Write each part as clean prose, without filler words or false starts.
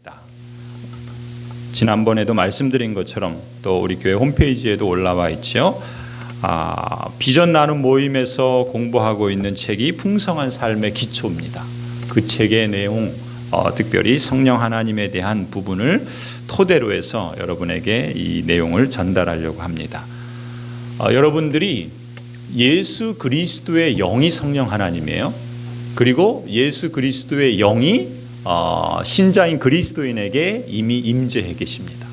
있다. 지난번에도 말씀드린 것처럼 또 우리 교회 홈페이지에도 올라와 있죠. 비전 나눔 모임에서 공부하고 있는 책이 풍성한 삶의 기초입니다. 그 책의 내용, 특별히 성령 하나님에 대한 부분을 토대로 해서 여러분에게 이 내용을 전달하려고 합니다. 여러분들이 예수 그리스도의 영이 성령 하나님이에요. 그리고 예수 그리스도의 영이 신자인 그리스도인에게 이미 임재해 계십니다.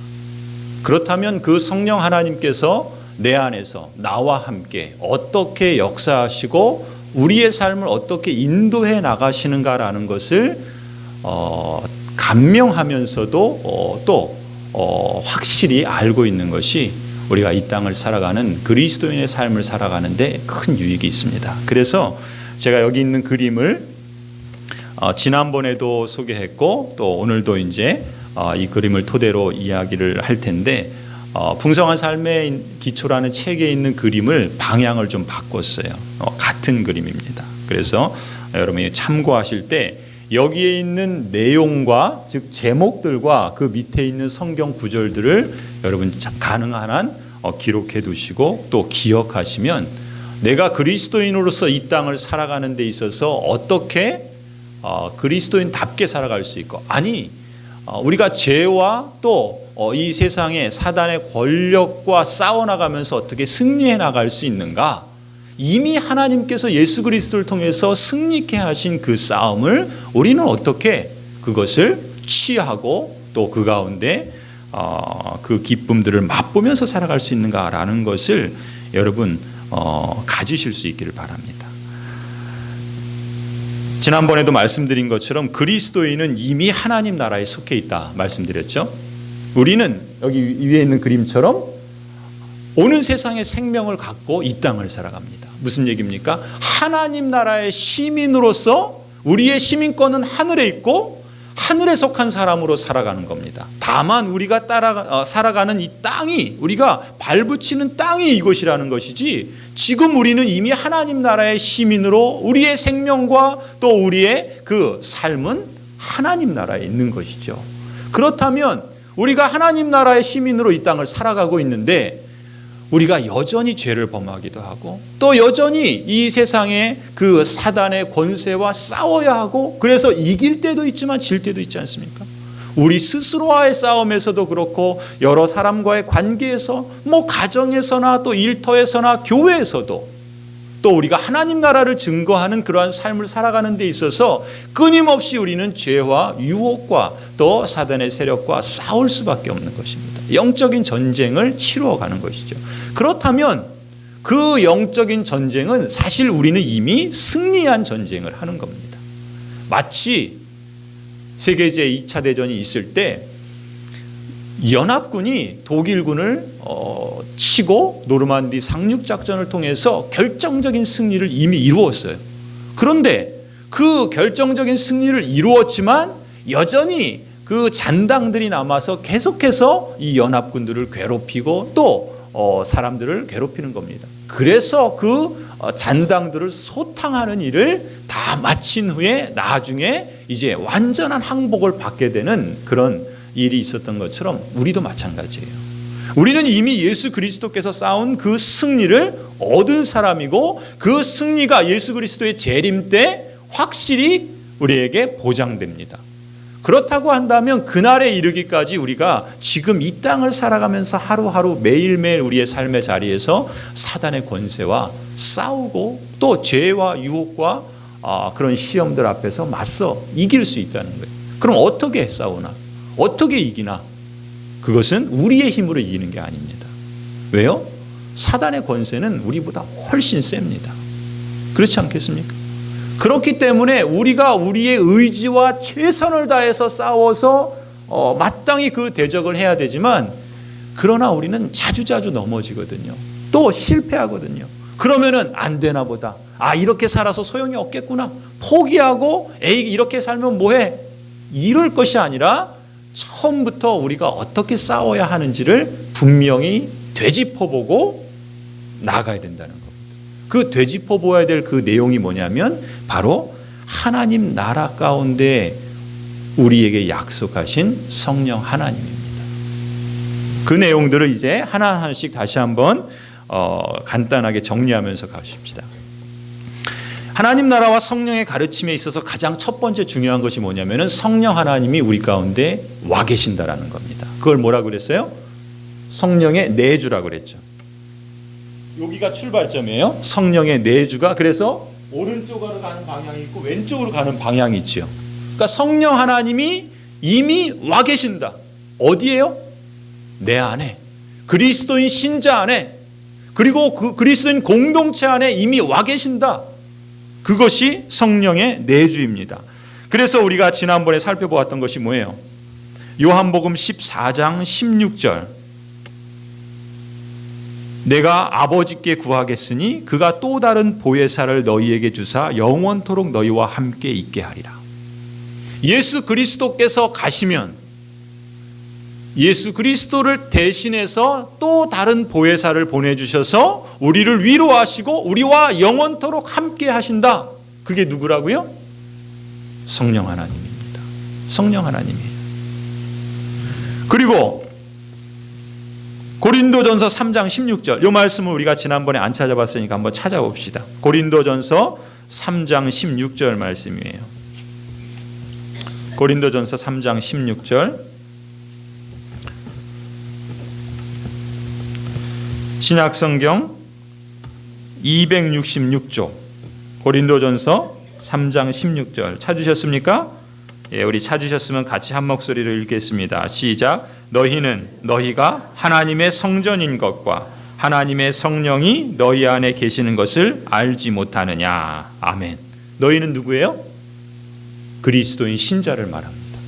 그렇다면 그 성령 하나님께서 내 안에서 나와 함께 어떻게 역사하시고 우리의 삶을 어떻게 인도해 나가시는가라는 것을 감명하면서도 또 확실히 알고 있는 것이 우리가 이 땅을 살아가는 그리스도인의 삶을 살아가는데 큰 유익이 있습니다. 그래서 제가 여기 있는 그림을 지난번에도 소개했고 또 오늘도 이제 이 그림을 토대로 이야기를 할 텐데 풍성한 삶의 기초라는 책에 있는 그림을 방향을 좀 바꿨어요. 같은 그림입니다. 그래서 여러분이 참고하실 때 여기에 있는 내용과 즉 제목들과 그 밑에 있는 성경 구절들을 여러분 가능한 한 기록해 두시고 또 기억하시면 내가 그리스도인으로서 이 땅을 살아가는 데 있어서 어떻게 그리스도인답게 살아갈 수 있고, 아니 우리가 죄와 또 이 세상의 사단의 권력과 싸워나가면서 어떻게 승리해 나갈 수 있는가, 이미 하나님께서 예수 그리스도를 통해서 승리케 하신 그 싸움을 우리는 어떻게 그것을 취하고 또 그 가운데 그 기쁨들을 맛보면서 살아갈 수 있는가라는 것을 여러분 가지실 수 있기를 바랍니다. 지난번에도 말씀드린 것처럼 그리스도인은 이미 하나님 나라에 속해 있다 말씀드렸죠. 우리는 여기 위에 있는 그림처럼 오는 세상의 생명을 갖고 이 땅을 살아갑니다. 무슨 얘기입니까? 하나님 나라의 시민으로서 우리의 시민권은 하늘에 있고 하늘에 속한 사람으로 살아가는 겁니다. 다만 우리가 살아가는 이 땅이, 우리가 발붙이는 땅이 이곳이라는 것이지, 지금 우리는 이미 하나님 나라의 시민으로 우리의 생명과 또 우리의 그 삶은 하나님 나라에 있는 것이죠. 그렇다면 우리가 하나님 나라의 시민으로 이 땅을 살아가고 있는데 우리가 여전히 죄를 범하기도 하고 또 여전히 이 세상의 그 사단의 권세와 싸워야 하고, 그래서 이길 때도 있지만 질 때도 있지 않습니까? 우리 스스로와의 싸움에서도 그렇고 여러 사람과의 관계에서 가정에서나 또 일터에서나 교회에서도 또 우리가 하나님 나라를 증거하는 그러한 삶을 살아가는 데 있어서 끊임없이 우리는 죄와 유혹과 또 사단의 세력과 싸울 수밖에 없는 것입니다. 영적인 전쟁을 치루어가는 것이죠. 그렇다면 그 영적인 전쟁은 사실 우리는 이미 승리한 전쟁을 하는 겁니다. 마치 세계 제2차 대전이 있을 때 연합군이 독일군을 치고 노르만디 상륙작전을 통해서 결정적인 승리를 이미 이루었어요. 그런데 그 결정적인 승리를 이루었지만 여전히 그 잔당들이 남아서 계속해서 이 연합군들을 괴롭히고 또 사람들을 괴롭히는 겁니다. 그래서 그 잔당들을 소탕하는 일을 다 마친 후에 나중에 이제 완전한 항복을 받게 되는 그런 일이 있었던 것처럼 우리도 마찬가지예요. 우리는 이미 예수 그리스도께서 쌓은 그 승리를 얻은 사람이고 그 승리가 예수 그리스도의 재림 때 확실히 우리에게 보장됩니다. 그렇다고 한다면 그날에 이르기까지 우리가 지금 이 땅을 살아가면서 하루하루 매일매일 우리의 삶의 자리에서 사단의 권세와 싸우고 또 죄와 유혹과 그런 시험들 앞에서 맞서 이길 수 있다는 거예요. 그럼 어떻게 싸우나? 어떻게 이기나? 그것은 우리의 힘으로 이기는 게 아닙니다. 왜요? 사단의 권세는 우리보다 훨씬 셉니다. 그렇지 않겠습니까? 그렇기 때문에 우리가 우리의 의지와 최선을 다해서 싸워서 마땅히 그 대적을 해야 되지만, 그러나 우리는 자주자주 넘어지거든요. 또 실패하거든요. 그러면은 안 되나 보다. 이렇게 살아서 소용이 없겠구나. 포기하고 이렇게 살면 뭐해? 이럴 것이 아니라 처음부터 우리가 어떻게 싸워야 하는지를 분명히 되짚어보고 나가야 된다는 겁니다. 그 되짚어보아야 될 그 내용이 뭐냐면 바로 하나님 나라 가운데 우리에게 약속하신 성령 하나님입니다. 그 내용들을 이제 하나하나씩 다시 한번 간단하게 정리하면서 가십시다. 하나님 나라와 성령의 가르침에 있어서 가장 첫 번째 중요한 것이 뭐냐면은 성령 하나님이 우리 가운데 와 계신다라는 겁니다. 그걸 뭐라고 그랬어요? 성령의 내주라고 그랬죠. 여기가 출발점이에요. 성령의 내주가. 그래서 오른쪽으로 가는 방향이 있고 왼쪽으로 가는 방향이 있죠. 그러니까 성령 하나님이 이미 와 계신다. 어디에요? 내 안에. 그리스도인 신자 안에. 그리고 그 그리스도인 공동체 안에 이미 와 계신다. 그것이 성령의 내주입니다. 그래서 우리가 지난번에 살펴보았던 것이 뭐예요? 요한복음 14장 16절. 내가 아버지께 구하겠으니 그가 또 다른 보혜사를 너희에게 주사 영원토록 너희와 함께 있게 하리라. 예수 그리스도께서 가시면 예수 그리스도를 대신해서 또 다른 보혜사를 보내주셔서 우리를 위로하시고 우리와 영원토록 함께 하신다. 그게 누구라고요? 성령 하나님입니다. 성령 하나님이에요. 그리고 고린도전서 3장 16절, 이 말씀을 우리가 지난번에 안 찾아봤으니까 한번 찾아봅시다. 고린도전서 3장 16절 말씀이에요. 고린도전서 3장 16절. 신약성경 266조 고린도전서 3장 16절 찾으셨습니까? 예, 우리 찾으셨으면 같이 한 목소리로 읽겠습니다. 시작. 너희가 하나님의 성전인 것과 하나님의 성령이 너희 안에 계시는 것을 알지 못하느냐. 아멘. 너희는 누구예요? 그리스도인 신자를 말합니다.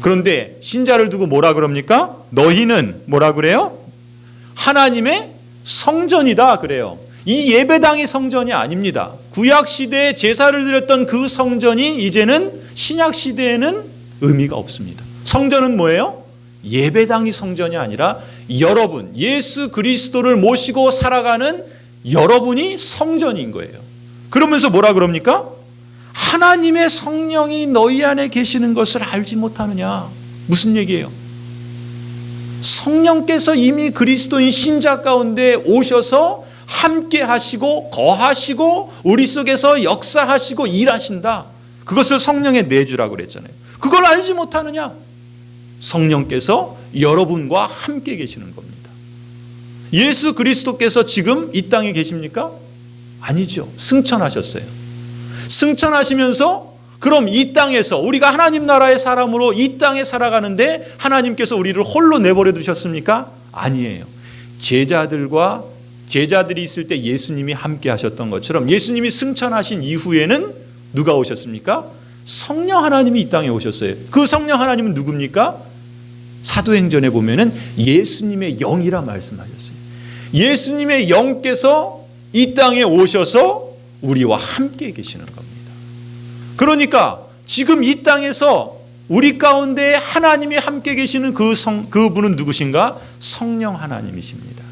그런데 신자를 두고 뭐라 그럽니까? 너희는 뭐라 그래요? 하나님의 성전이다 그래요. 이 예배당이 성전이 아닙니다. 구약 시대에 제사를 드렸던 그 성전이 이제는 신약 시대에는 의미가 없습니다. 성전은 뭐예요? 예배당이 성전이 아니라 여러분, 예수 그리스도를 모시고 살아가는 여러분이 성전인 거예요. 그러면서 뭐라 그럽니까? 하나님의 성령이 너희 안에 계시는 것을 알지 못하느냐. 무슨 얘기예요? 성령께서 이미 그리스도인 신자 가운데 오셔서 함께 하시고 거하시고 우리 속에서 역사하시고 일하신다. 그것을 성령의 내주라고 그랬잖아요. 그걸 알지 못하느냐? 성령께서 여러분과 함께 계시는 겁니다. 예수 그리스도께서 지금 이 땅에 계십니까? 아니죠. 승천하셨어요. 승천하시면서 그럼 이 땅에서 우리가 하나님 나라의 사람으로 이 땅에 살아가는데 하나님께서 우리를 홀로 내버려 두셨습니까? 아니에요. 제자들이 있을 때 예수님이 함께 하셨던 것처럼 예수님이 승천하신 이후에는 누가 오셨습니까? 성령 하나님이 이 땅에 오셨어요. 그 성령 하나님은 누굽니까? 사도행전에 보면은 예수님의 영이라 말씀하셨어요. 예수님의 영께서 이 땅에 오셔서 우리와 함께 계시는 겁니다. 그러니까 지금 이 땅에서 우리 가운데 하나님이 함께 계시는 그분은 누구신가? 성령 하나님이십니다.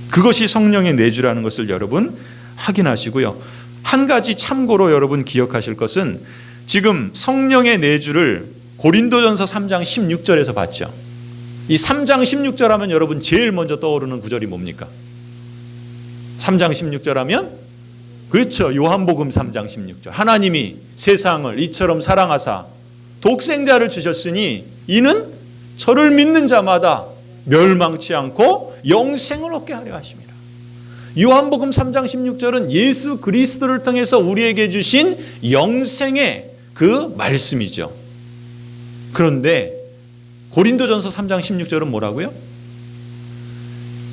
그것이 성령의 내주라는 것을 여러분 확인하시고요. 한 가지 참고로 여러분 기억하실 것은 지금 성령의 내주를 고린도전서 3장 16절에서 봤죠. 이 3장 16절 하면 여러분 제일 먼저 떠오르는 구절이 뭡니까? 3장 16절 하면 그렇죠. 요한복음 3장 16절. 하나님이 세상을 이처럼 사랑하사 독생자를 주셨으니 이는 저를 믿는 자마다 멸망치 않고 영생을 얻게 하려 하심이라. 요한복음 3장 16절은 예수 그리스도를 통해서 우리에게 주신 영생의 그 말씀이죠. 그런데 고린도전서 3장 16절은 뭐라고요?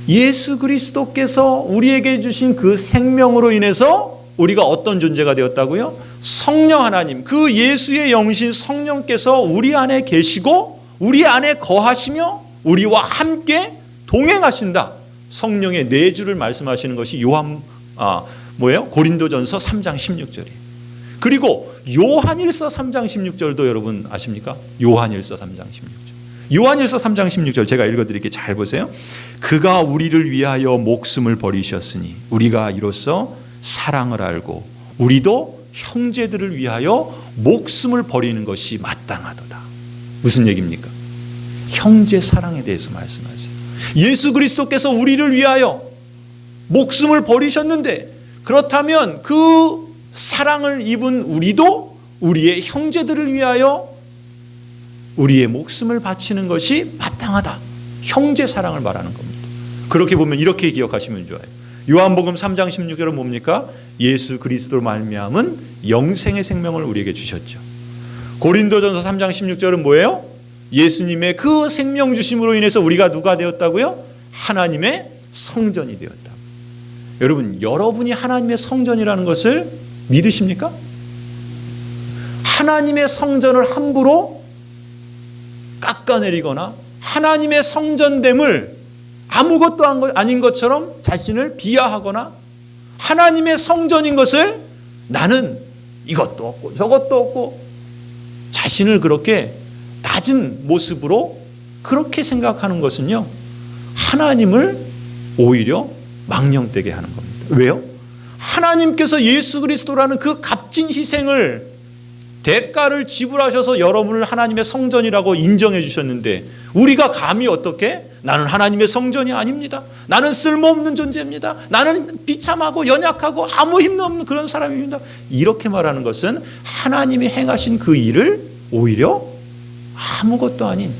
예수 그리스도께서 우리에게 주신 그 생명으로 인해서 우리가 어떤 존재가 되었다고요? 성령 하나님, 그 예수의 영신 성령께서 우리 안에 계시고 우리 안에 거하시며 우리와 함께 동행하신다. 성령의 내주를 말씀하시는 것이 고린도전서 3장 16절이에요. 그리고 요한일서 3장 16절도 여러분 아십니까? 요한일서 3장 16절. 요한일서 3장 16절 제가 읽어드릴게요. 잘 보세요. 그가 우리를 위하여 목숨을 버리셨으니 우리가 이로써 사랑을 알고 우리도 형제들을 위하여 목숨을 버리는 것이 마땅하도다. 무슨 얘기입니까? 형제 사랑에 대해서 말씀하세요. 예수 그리스도께서 우리를 위하여 목숨을 버리셨는데, 그렇다면 그 사랑을 입은 우리도 우리의 형제들을 위하여 우리의 목숨을 바치는 것이 마땅하다. 형제 사랑을 말하는 겁니다. 그렇게 보면 이렇게 기억하시면 좋아요. 요한복음 3장 16절은 뭡니까? 예수 그리스도로 말미암은 영생의 생명을 우리에게 주셨죠. 고린도전서 3장 16절은 뭐예요? 예수님의 그 생명 주심으로 인해서 우리가 누가 되었다고요? 하나님의 성전이 되었다. 여러분, 여러분이 하나님의 성전이라는 것을 믿으십니까? 하나님의 성전을 함부로 깎아내리거나 하나님의 성전됨을 아무것도 아닌 것처럼 자신을 비하하거나 하나님의 성전인 것을 나는 이것도 없고 저것도 없고 자신을 그렇게 낮은 모습으로 그렇게 생각하는 것은요, 하나님을 오히려 망령되게 하는 겁니다. 왜요? 하나님께서 예수 그리스도라는 그 값진 희생을, 대가를 지불하셔서 여러분을 하나님의 성전이라고 인정해 주셨는데, 우리가 감히 어떻게 나는 하나님의 성전이 아닙니다, 나는 쓸모없는 존재입니다, 나는 비참하고 연약하고 아무 힘도 없는 그런 사람입니다, 이렇게 말하는 것은 하나님이 행하신 그 일을 오히려 아무것도 아닌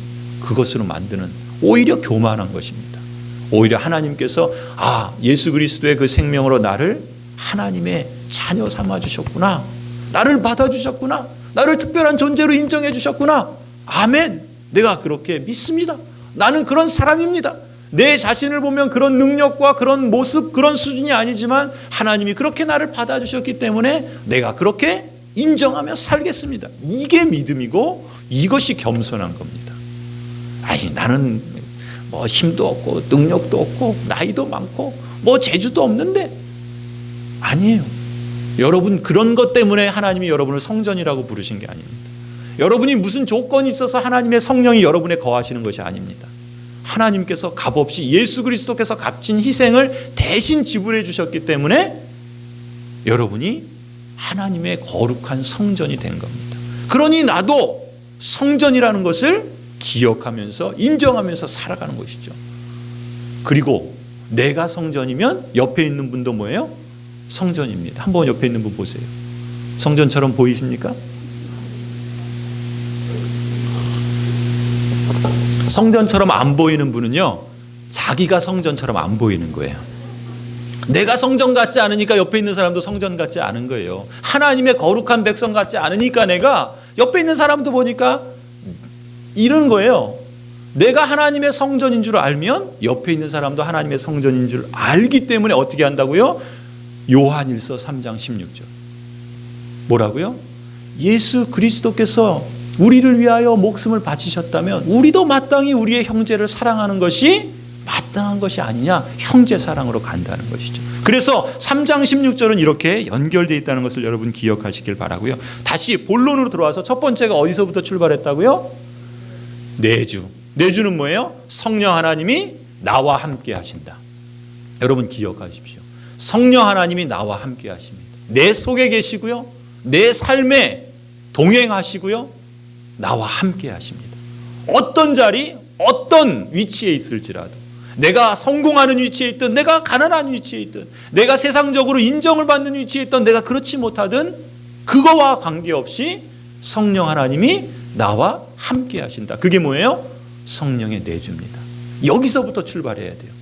그것으로 만드는, 오히려 교만한 것입니다. 오히려 하나님께서 예수 그리스도의 그 생명으로 나를 하나님의 자녀 삼아 주셨구나, 나를 받아주셨구나, 나를 특별한 존재로 인정해 주셨구나, 아멘, 내가 그렇게 믿습니다, 나는 그런 사람입니다, 내 자신을 보면 그런 능력과 그런 모습, 그런 수준이 아니지만 하나님이 그렇게 나를 받아주셨기 때문에 내가 그렇게 인정하며 살겠습니다. 이게 믿음이고 이것이 겸손한 겁니다. 나는 뭐 힘도 없고 능력도 없고 나이도 많고 뭐 재주도 없는데, 아니에요. 여러분, 그런 것 때문에 하나님이 여러분을 성전이라고 부르신 게 아닙니다. 여러분이 무슨 조건이 있어서 하나님의 성령이 여러분에 거하시는 것이 아닙니다. 하나님께서 값없이 예수 그리스도께서 값진 희생을 대신 지불해 주셨기 때문에 여러분이 하나님의 거룩한 성전이 된 겁니다. 그러니 나도 성전이라는 것을 기억하면서 인정하면서 살아가는 것이죠. 그리고 내가 성전이면 옆에 있는 분도 뭐예요? 성전입니다. 한번 옆에 있는 분 보세요. 성전처럼 보이십니까? 성전처럼 안 보이는 분은요, 자기가 성전처럼 안 보이는 거예요. 내가 성전 같지 않으니까 옆에 있는 사람도 성전 같지 않은 거예요. 하나님의 거룩한 백성 같지 않으니까 내가 옆에 있는 사람도 보니까 이런 거예요. 내가 하나님의 성전인 줄 알면 옆에 있는 사람도 하나님의 성전인 줄 알기 때문에 어떻게 한다고요? 요한일서 3장 16절 뭐라고요? 예수 그리스도께서 우리를 위하여 목숨을 바치셨다면 우리도 마땅히 우리의 형제를 사랑하는 것이 마땅한 것이 아니냐, 형제 사랑으로 간다는 것이죠. 그래서 3장 16절은 이렇게 연결되어 있다는 것을 여러분 기억하시길 바라고요. 다시 본론으로 들어와서 첫 번째가 어디서부터 출발했다고요? 내주. 내주는 뭐예요? 성령 하나님이 나와 함께 하신다. 여러분 기억하십시오. 성령 하나님이 나와 함께 하십니다. 내 속에 계시고요, 내 삶에 동행하시고요, 나와 함께 하십니다. 어떤 자리, 어떤 위치에 있을지라도, 내가 성공하는 위치에 있든 내가 가난한 위치에 있든 내가 세상적으로 인정을 받는 위치에 있든 내가 그렇지 못하든 그거와 관계없이 성령 하나님이 나와 함께 하신다. 그게 뭐예요? 성령의 내주입니다. 여기서부터 출발해야 돼요.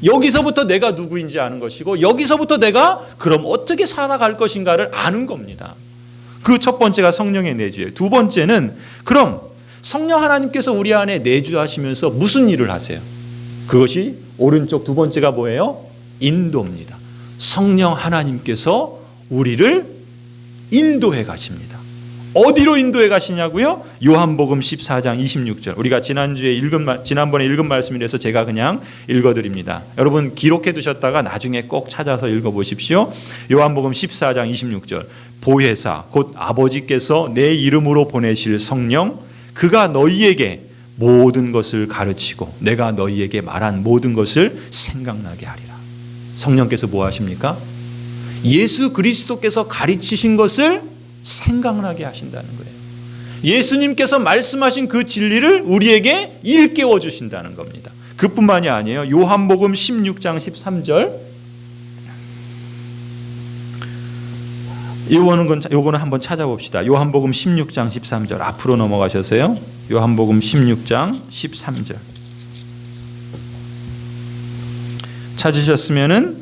여기서부터 내가 누구인지 아는 것이고, 여기서부터 내가 그럼 어떻게 살아갈 것인가를 아는 겁니다. 그 첫 번째가 성령의 내주예요. 두 번째는, 그럼 성령 하나님께서 우리 안에 내주하시면서 무슨 일을 하세요? 그것이 오른쪽 두 번째가 뭐예요? 인도입니다. 성령 하나님께서 우리를 인도해 가십니다. 어디로 인도해 가시냐고요? 요한복음 14장 26절. 우리가 지난번에 읽은 말씀이라서 제가 그냥 읽어드립니다. 여러분 기록해 두셨다가 나중에 꼭 찾아서 읽어보십시오. 요한복음 14장 26절. 보혜사 곧 아버지께서 내 이름으로 보내실 성령, 그가 너희에게 모든 것을 가르치고 내가 너희에게 말한 모든 것을 생각나게 하리라. 성령께서 뭐 하십니까? 예수 그리스도께서 가르치신 것을 생각나게 하신다는 거예요. 예수님께서 말씀하신 그 진리를 우리에게 일깨워 주신다는 겁니다. 그뿐만이 아니에요. 요한복음 16장 13절. 요거는 한번 찾아봅시다. 요한복음 16장 13절. 앞으로 넘어가셔서요. 요한복음 16장 13절. 찾으셨으면은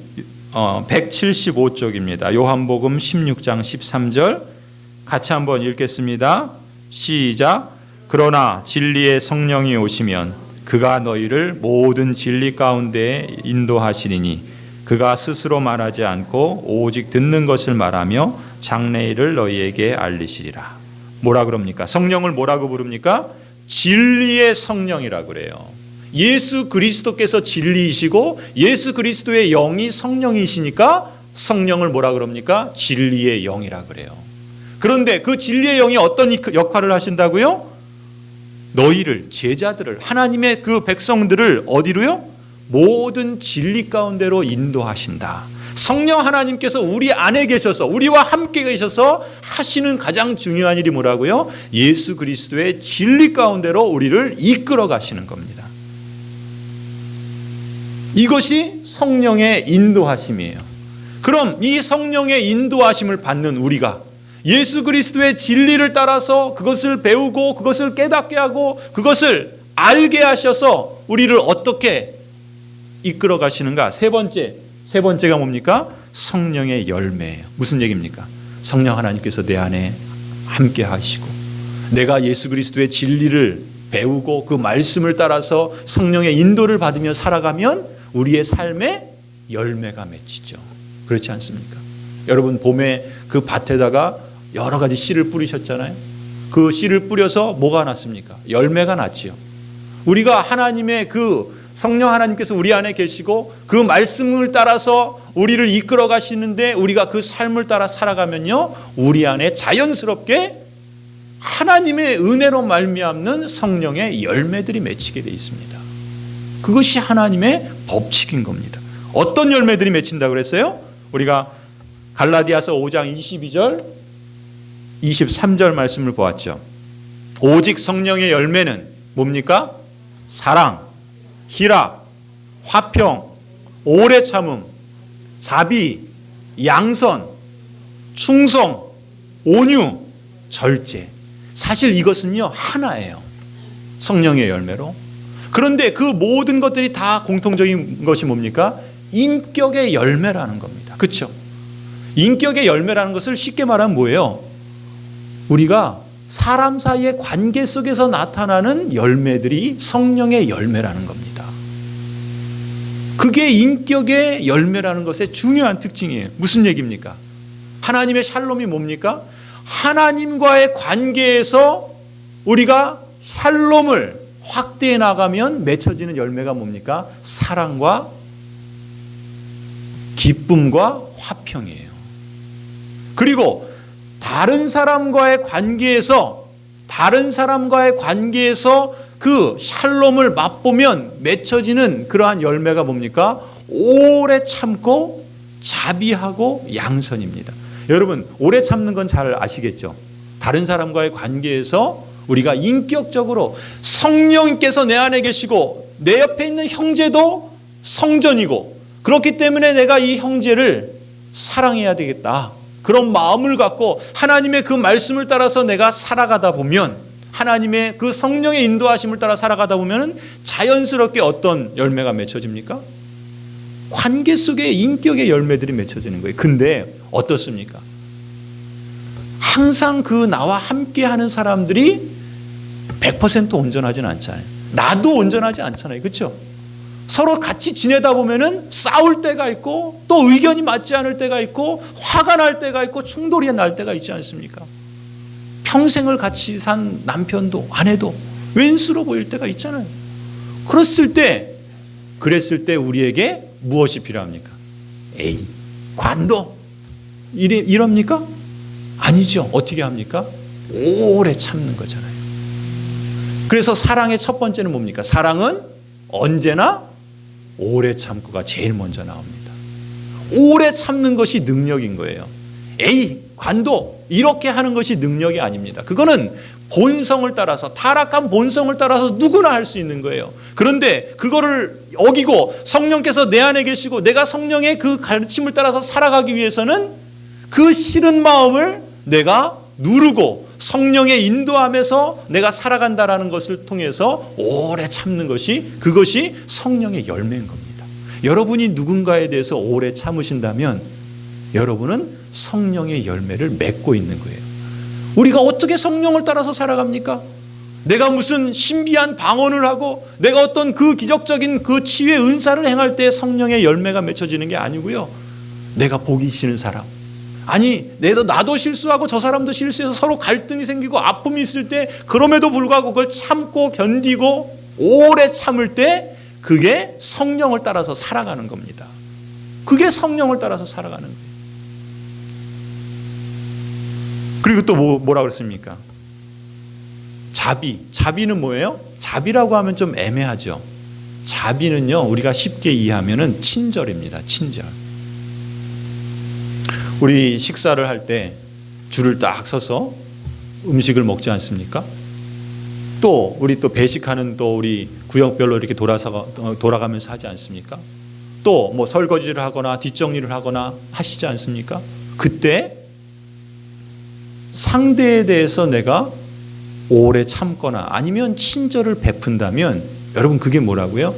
175쪽입니다. 요한복음 16장 13절. 같이 한번 읽겠습니다. 시작. 그러나 진리의 성령이 오시면 그가 너희를 모든 진리 가운데 인도하시리니 그가 스스로 말하지 않고 오직 듣는 것을 말하며 장래일을 너희에게 알리시리라. 뭐라 그럽니까? 성령을 뭐라고 부릅니까? 진리의 성령이라고 그래요. 예수 그리스도께서 진리이시고 예수 그리스도의 영이 성령이시니까 성령을 뭐라 그럽니까? 진리의 영이라 그래요. 그런데 그 진리의 영이 어떤 역할을 하신다고요? 너희를, 제자들을, 하나님의 그 백성들을 어디로요? 모든 진리 가운데로 인도하신다. 성령 하나님께서 우리 안에 계셔서 우리와 함께 계셔서 하시는 가장 중요한 일이 뭐라고요? 예수 그리스도의 진리 가운데로 우리를 이끌어 가시는 겁니다. 이것이 성령의 인도하심이에요. 그럼 이 성령의 인도하심을 받는 우리가 예수 그리스도의 진리를 따라서 그것을 배우고 그것을 깨닫게 하고 그것을 알게 하셔서 우리를 어떻게 이끌어 가시는가? 세 번째가 뭡니까? 성령의 열매예요. 무슨 얘기입니까? 성령 하나님께서 내 안에 함께 하시고 내가 예수 그리스도의 진리를 배우고 그 말씀을 따라서 성령의 인도를 받으며 살아가면 우리의 삶에 열매가 맺히죠. 그렇지 않습니까? 여러분 봄에 그 밭에다가 여러 가지 씨를 뿌리셨잖아요. 그 씨를 뿌려서 뭐가 났습니까? 열매가 났지요. 우리가 하나님의 그 성령 하나님께서 우리 안에 계시고 그 말씀을 따라서 우리를 이끌어 가시는데 우리가 그 삶을 따라 살아가면요, 우리 안에 자연스럽게 하나님의 은혜로 말미암는 성령의 열매들이 맺히게 되어 있습니다. 그것이 하나님의 법칙인 겁니다. 어떤 열매들이 맺힌다고 그랬어요? 우리가 갈라디아서 5장 22절 23절 말씀을 보았죠. 오직 성령의 열매는 뭡니까? 사랑, 희락, 화평, 오래 참음, 자비, 양선, 충성, 온유, 절제. 사실 이것은요 하나예요. 성령의 열매로. 그런데 그 모든 것들이 다 공통적인 것이 뭡니까? 인격의 열매라는 겁니다. 그렇죠? 인격의 열매라는 것을 쉽게 말하면 뭐예요? 우리가 사람 사이의 관계 속에서 나타나는 열매들이 성령의 열매라는 겁니다. 그게 인격의 열매라는 것의 중요한 특징이에요. 무슨 얘기입니까? 하나님의 샬롬이 뭡니까? 하나님과의 관계에서 우리가 샬롬을 확대해 나가면 맺혀지는 열매가 뭡니까? 사랑과 기쁨과 화평이에요. 그리고 다른 사람과의 관계에서 그 샬롬을 맛보면 맺혀지는 그러한 열매가 뭡니까? 오래 참고 자비하고 양선입니다. 여러분, 오래 참는 건 잘 아시겠죠? 다른 사람과의 관계에서 우리가 인격적으로 성령께서 내 안에 계시고 내 옆에 있는 형제도 성전이고 그렇기 때문에 내가 이 형제를 사랑해야 되겠다. 그런 마음을 갖고 하나님의 그 말씀을 따라서 내가 살아가다 보면 하나님의 그 성령의 인도하심을 따라 살아가다 보면 자연스럽게 어떤 열매가 맺혀집니까? 관계 속에 인격의 열매들이 맺혀지는 거예요. 근데 어떻습니까? 항상 그 나와 함께하는 사람들이 100% 온전하진 않잖아요. 나도 온전하지 않잖아요. 그렇죠? 서로 같이 지내다 보면은 싸울 때가 있고 또 의견이 맞지 않을 때가 있고 화가 날 때가 있고 충돌이 날 때가 있지 않습니까? 평생을 같이 산 남편도 아내도 왼수로 보일 때가 있잖아요. 그랬을 때 우리에게 무엇이 필요합니까? 에이, 관도 이럽니까? 아니죠. 어떻게 합니까? 오래 참는 거잖아요. 그래서 사랑의 첫 번째는 뭡니까? 사랑은 언제나 오래 참고가 제일 먼저 나옵니다. 오래 참는 것이 능력인 거예요. 에이, 관도 이렇게 하는 것이 능력이 아닙니다. 그거는 본성을 따라서, 타락한 본성을 따라서 누구나 할 수 있는 거예요. 그런데 그거를 어기고 성령께서 내 안에 계시고 내가 성령의 그 가르침을 따라서 살아가기 위해서는 그 싫은 마음을 내가 누르고 성령의 인도함에서 내가 살아간다라는 것을 통해서 오래 참는 것이, 그것이 성령의 열매인 겁니다. 여러분이 누군가에 대해서 오래 참으신다면 여러분은 성령의 열매를 맺고 있는 거예요. 우리가 어떻게 성령을 따라서 살아갑니까? 내가 무슨 신비한 방언을 하고 내가 어떤 그 기적적인 그 치유의 은사를 행할 때 성령의 열매가 맺혀지는 게 아니고요. 내가 보기 싫은 사람, 아니 나도 실수하고 저 사람도 실수해서 서로 갈등이 생기고 아픔이 있을 때 그럼에도 불구하고 그걸 참고 견디고 오래 참을 때 그게 성령을 따라서 살아가는 겁니다. 그게 성령을 따라서 살아가는 거예요. 그리고 또 뭐라 그랬습니까? 자비는 뭐예요? 자비라고 하면 좀 애매하죠. 자비는요, 우리가 쉽게 이해하면은 친절입니다. 친절. 우리 식사를 할 때 줄을 딱 서서 음식을 먹지 않습니까? 또 우리 또 배식하는 또 우리 구역별로 이렇게 돌아가면서 하지 않습니까? 또 뭐 설거지를 하거나 뒷정리를 하거나 하시지 않습니까? 그때 상대에 대해서 내가 오래 참거나 아니면 친절을 베푼다면 여러분 그게 뭐라고요?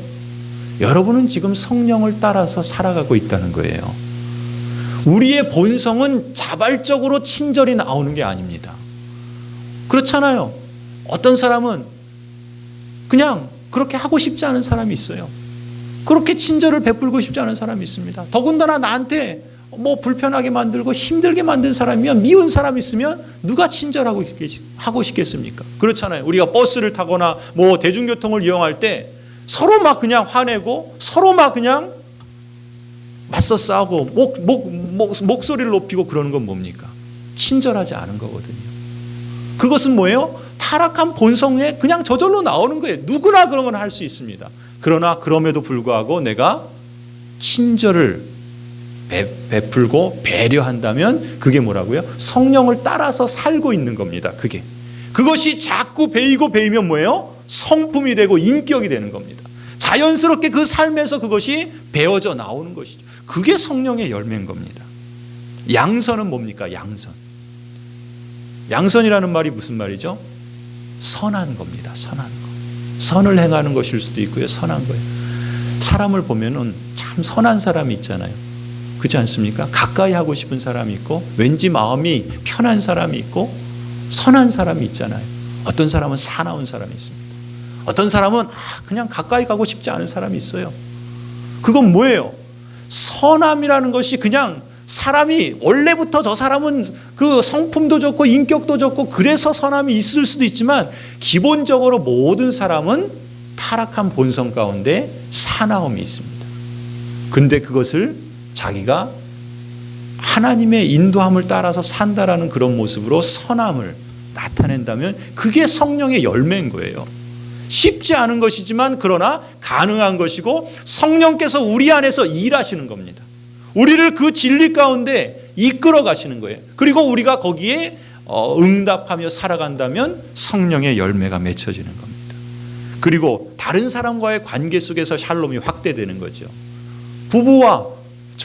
여러분은 지금 성령을 따라서 살아가고 있다는 거예요. 우리의 본성은 자발적으로 친절이 나오는 게 아닙니다. 그렇잖아요. 어떤 사람은 그냥 그렇게 하고 싶지 않은 사람이 있어요. 그렇게 친절을 베풀고 싶지 않은 사람이 있습니다. 더군다나 나한테 뭐 불편하게 만들고 힘들게 만든 사람이면, 미운 사람이 있으면 누가 친절하고 하고 싶겠습니까? 그렇잖아요. 우리가 버스를 타거나 뭐 대중교통을 이용할 때 서로 막 그냥 화내고 서로 막 그냥 맞서 싸우고 목소리를 높이고 그러는 건 뭡니까? 친절하지 않은 거거든요. 그것은 뭐예요? 타락한 본성에 그냥 저절로 나오는 거예요. 누구나 그런 건 할 수 있습니다. 그러나 그럼에도 불구하고 내가 친절을 베풀고 배려한다면 그게 뭐라고요? 성령을 따라서 살고 있는 겁니다. 그것이 자꾸 배이면 뭐예요? 성품이 되고 인격이 되는 겁니다. 자연스럽게 그 삶에서 그것이 배어져 나오는 것이죠. 그게 성령의 열매인 겁니다. 양선은 뭡니까? 양선이라는 말이 무슨 말이죠? 선한 겁니다. 선한 거. 선을 행하는 것일 수도 있고요. 선한 거예요. 사람을 보면은 참 선한 사람이 있잖아요. 그렇지 않습니까? 가까이 하고 싶은 사람이 있고 왠지 마음이 편한 사람이 있고 선한 사람이 있잖아요. 어떤 사람은 사나운 사람이 있습니다. 어떤 사람은 그냥 가까이 가고 싶지 않은 사람이 있어요. 그건 뭐예요? 선함이라는 것이 그냥 사람이 원래부터 저 사람은 그 성품도 좋고 인격도 좋고 그래서 선함이 있을 수도 있지만 기본적으로 모든 사람은 타락한 본성 가운데 사나움이 있습니다. 근데 그것을 자기가 하나님의 인도함을 따라서 산다라는 그런 모습으로 선함을 나타낸다면 그게 성령의 열매인 거예요. 쉽지 않은 것이지만 그러나 가능한 것이고 성령께서 우리 안에서 일하시는 겁니다. 우리를 그 진리 가운데 이끌어 가시는 거예요. 그리고 우리가 거기에 응답하며 살아간다면 성령의 열매가 맺혀지는 겁니다. 그리고 다른 사람과의 관계 속에서 샬롬이 확대되는 거죠. 부부와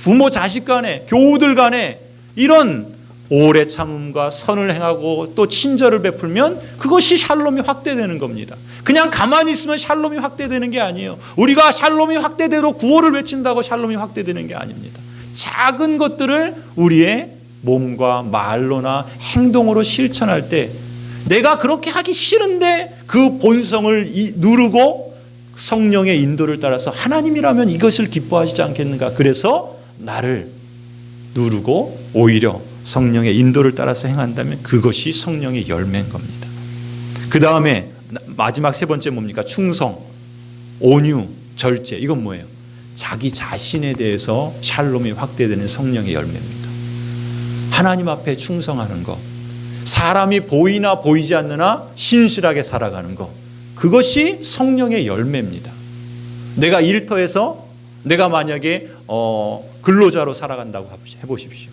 부모 자식 간에, 교우들 간에 이런 오래 참음과 선을 행하고 또 친절을 베풀면 그것이 샬롬이 확대되는 겁니다. 그냥 가만히 있으면 샬롬이 확대되는 게 아니에요. 우리가 샬롬이 확대대로 구호를 외친다고 샬롬이 확대되는 게 아닙니다. 작은 것들을 우리의 몸과 말로나 행동으로 실천할 때 내가 그렇게 하기 싫은데 그 본성을 누르고 성령의 인도를 따라서 하나님이라면 이것을 기뻐하시지 않겠는가? 그래서 나를 누르고 오히려 성령의 인도를 따라서 행한다면 그것이 성령의 열매인 겁니다. 그 다음에 마지막 세 번째 뭡니까? 충성, 온유, 절제. 이건 뭐예요? 자기 자신에 대해서 샬롬이 확대되는 성령의 열매입니다. 하나님 앞에 충성하는 것, 사람이 보이나 보이지 않느나 신실하게 살아가는 것, 그것이 성령의 열매입니다. 내가 일터에서 내가 만약에 근로자로 살아간다고 해보십시오.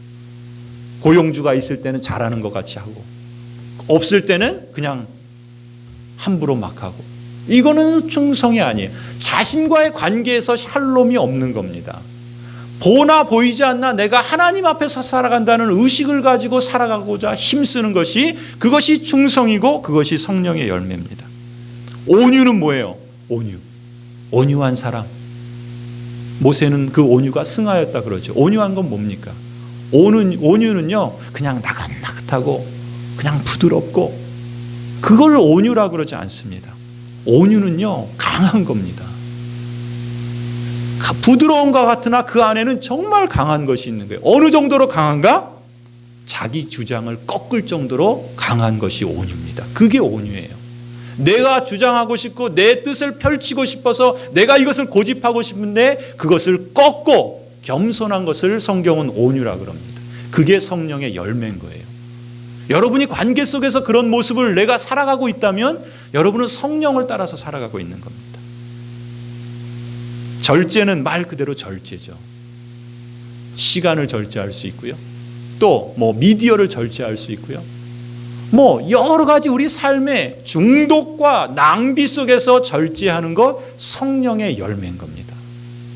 고용주가 있을 때는 잘하는 것 같이 하고 없을 때는 그냥 함부로 막 하고, 이거는 충성이 아니에요. 자신과의 관계에서 샬롬이 없는 겁니다. 보나 보이지 않나 내가 하나님 앞에서 살아간다는 의식을 가지고 살아가고자 힘쓰는 것이, 그것이 충성이고 그것이 성령의 열매입니다. 온유는 뭐예요? 온유한 사람. 모세는 그 온유가 승하였다 그러죠. 온유한 건 뭡니까? 온유는요 그냥 나긋나긋하고 그냥 부드럽고, 그걸 온유라 그러지 않습니다. 온유는요 강한 겁니다. 부드러운 것 같으나 그 안에는 정말 강한 것이 있는 거예요. 어느 정도로 강한가? 자기 주장을 꺾을 정도로 강한 것이 온유입니다. 그게 온유예요. 내가 주장하고 싶고 내 뜻을 펼치고 싶어서 내가 이것을 고집하고 싶은데 그것을 꺾고 겸손한 것을 성경은 온유라 그럽니다. 그게 성령의 열매인 거예요. 여러분이 관계 속에서 그런 모습을 내가 살아가고 있다면 여러분은 성령을 따라서 살아가고 있는 겁니다. 절제는 말 그대로 절제죠. 시간을 절제할 수 있고요. 또 미디어를 절제할 수 있고요. 여러 가지 우리 삶의 중독과 낭비 속에서 절제하는 것, 성령의 열매인 겁니다.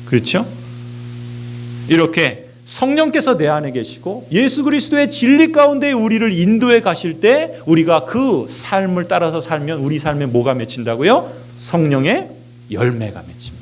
그렇죠? 이렇게 성령께서 내 안에 계시고 예수 그리스도의 진리 가운데 우리를 인도해 가실 때 우리가 그 삶을 따라서 살면 우리 삶에 뭐가 맺힌다고요? 성령의 열매가 맺힙니다.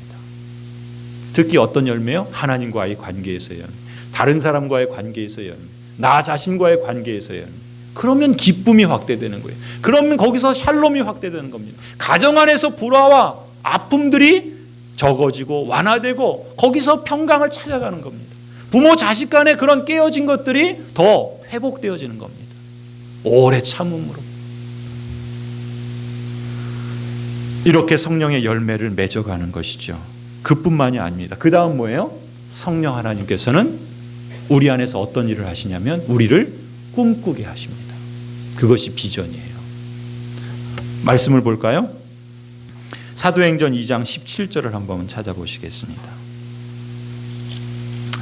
특히 어떤 열매요? 하나님과의 관계에서의 열매, 다른 사람과의 관계에서의 열매, 나 자신과의 관계에서의 열매. 그러면 기쁨이 확대되는 거예요. 그러면 거기서 샬롬이 확대되는 겁니다. 가정 안에서 불화와 아픔들이 적어지고 완화되고 거기서 평강을 찾아가는 겁니다. 부모 자식 간에 그런 깨어진 것들이 더 회복되어지는 겁니다. 오래 참음으로. 이렇게 성령의 열매를 맺어가는 것이죠. 그뿐만이 아닙니다. 그 다음 뭐예요? 성령 하나님께서는 우리 안에서 어떤 일을 하시냐면 우리를 꿈꾸게 하십니다. 그것이 비전이에요. 말씀을 볼까요? 사도행전 2장 17절을 한번 찾아보시겠습니다.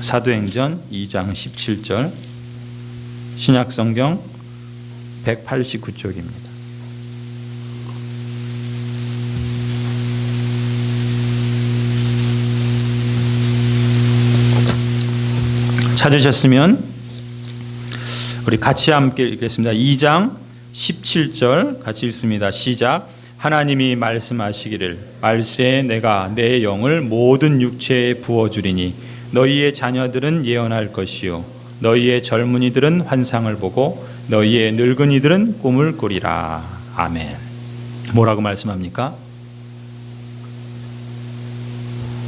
사도행전 2장 17절, 신약성경 189쪽입니다. 찾으셨으면 우리 같이 함께 읽겠습니다. 2장 17절 같이 읽습니다. 시작. 하나님이 말씀하시기를 말세에 내가 내 영을 모든 육체에 부어주리니 너희의 자녀들은 예언할 것이요 너희의 젊은이들은 환상을 보고 너희의 늙은이들은 꿈을 꾸리라. 아멘. 뭐라고 말씀합니까?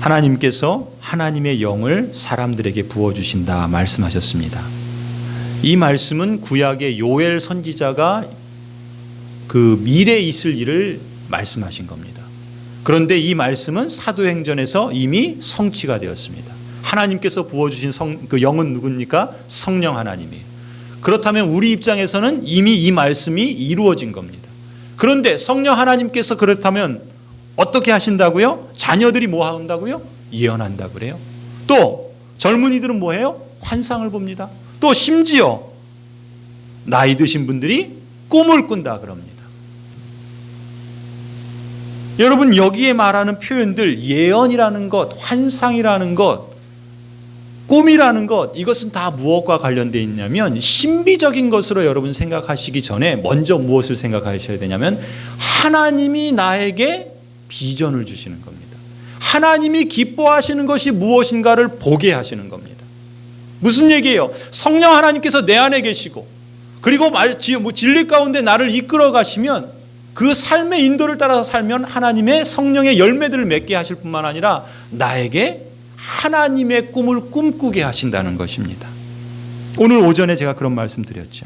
하나님께서 하나님의 영을 사람들에게 부어주신다 말씀하셨습니다. 이 말씀은 구약의 요엘 선지자가 그 미래에 있을 일을 말씀하신 겁니다. 그런데 이 말씀은 사도행전에서 이미 성취가 되었습니다. 하나님께서 부어주신 그 영은 누굽니까? 성령 하나님이에요. 그렇다면 우리 입장에서는 이미 이 말씀이 이루어진 겁니다. 그런데 성령 하나님께서 그렇다면 어떻게 하신다고요? 자녀들이 뭐 한다고요? 예언한다고 그래요. 또 젊은이들은 뭐 해요? 환상을 봅니다. 또 심지어 나이 드신 분들이 꿈을 꾼다 그럽니다. 여러분 여기에 말하는 표현들, 예언이라는 것, 환상이라는 것, 꿈이라는 것, 이것은 다 무엇과 관련되어 있냐면 신비적인 것으로 여러분 생각하시기 전에 먼저 무엇을 생각하셔야 되냐면 하나님이 나에게 비전을 주시는 겁니다. 하나님이 기뻐하시는 것이 무엇인가를 보게 하시는 겁니다. 무슨 얘기예요? 성령 하나님께서 내 안에 계시고 그리고 진리 가운데 나를 이끌어 가시면 그 삶의 인도를 따라서 살면 하나님의 성령의 열매들을 맺게 하실 뿐만 아니라 나에게 하나님의 꿈을 꿈꾸게 하신다는 것입니다. 오늘 오전에 제가 그런 말씀 드렸죠.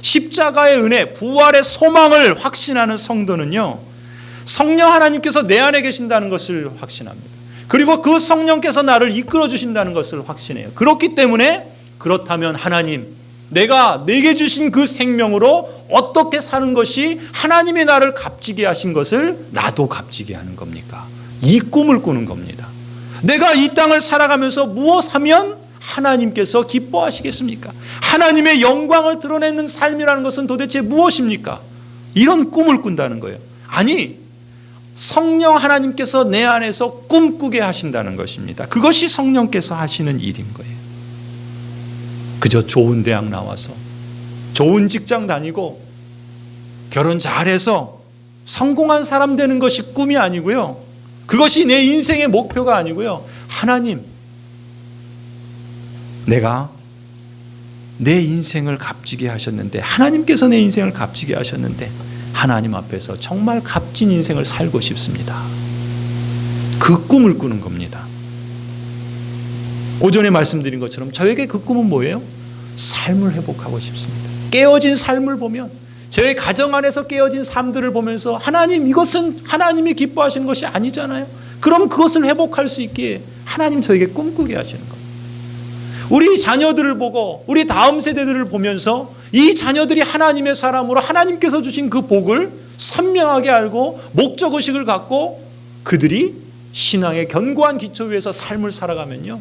십자가의 은혜, 부활의 소망을 확신하는 성도는요, 성령 하나님께서 내 안에 계신다는 것을 확신합니다. 그리고 그 성령께서 나를 이끌어 주신다는 것을 확신해요. 그렇기 때문에 그렇다면 하나님, 내가 내게 주신 그 생명으로 어떻게 사는 것이 하나님의 나를 값지게 하신 것을 나도 값지게 하는 겁니까? 이 꿈을 꾸는 겁니다. 내가 이 땅을 살아가면서 무엇하면 하나님께서 기뻐하시겠습니까? 하나님의 영광을 드러내는 삶이라는 것은 도대체 무엇입니까? 이런 꿈을 꾼다는 거예요. 아니, 성령 하나님께서 내 안에서 꿈꾸게 하신다는 것입니다. 그것이 성령께서 하시는 일인 거예요. 그저 좋은 대학 나와서 좋은 직장 다니고 결혼 잘해서 성공한 사람 되는 것이 꿈이 아니고요. 그것이 내 인생의 목표가 아니고요. 하나님, 내가 내 인생을 값지게 하셨는데, 하나님께서 내 인생을 값지게 하셨는데 하나님 앞에서 정말 값진 인생을 살고 싶습니다. 그 꿈을 꾸는 겁니다. 오전에 말씀드린 것처럼 저에게 그 꿈은 뭐예요? 삶을 회복하고 싶습니다. 깨어진 삶을 보면, 저의 가정 안에서 깨어진 삶들을 보면서 하나님, 이것은 하나님이 기뻐하시는 것이 아니잖아요. 그럼 그것을 회복할 수 있기에 하나님 저에게 꿈꾸게 하시는 겁니다. 우리 자녀들을 보고 우리 다음 세대들을 보면서 이 자녀들이 하나님의 사람으로 하나님께서 주신 그 복을 선명하게 알고 목적의식을 갖고 그들이 신앙의 견고한 기초 위에서 삶을 살아가면요,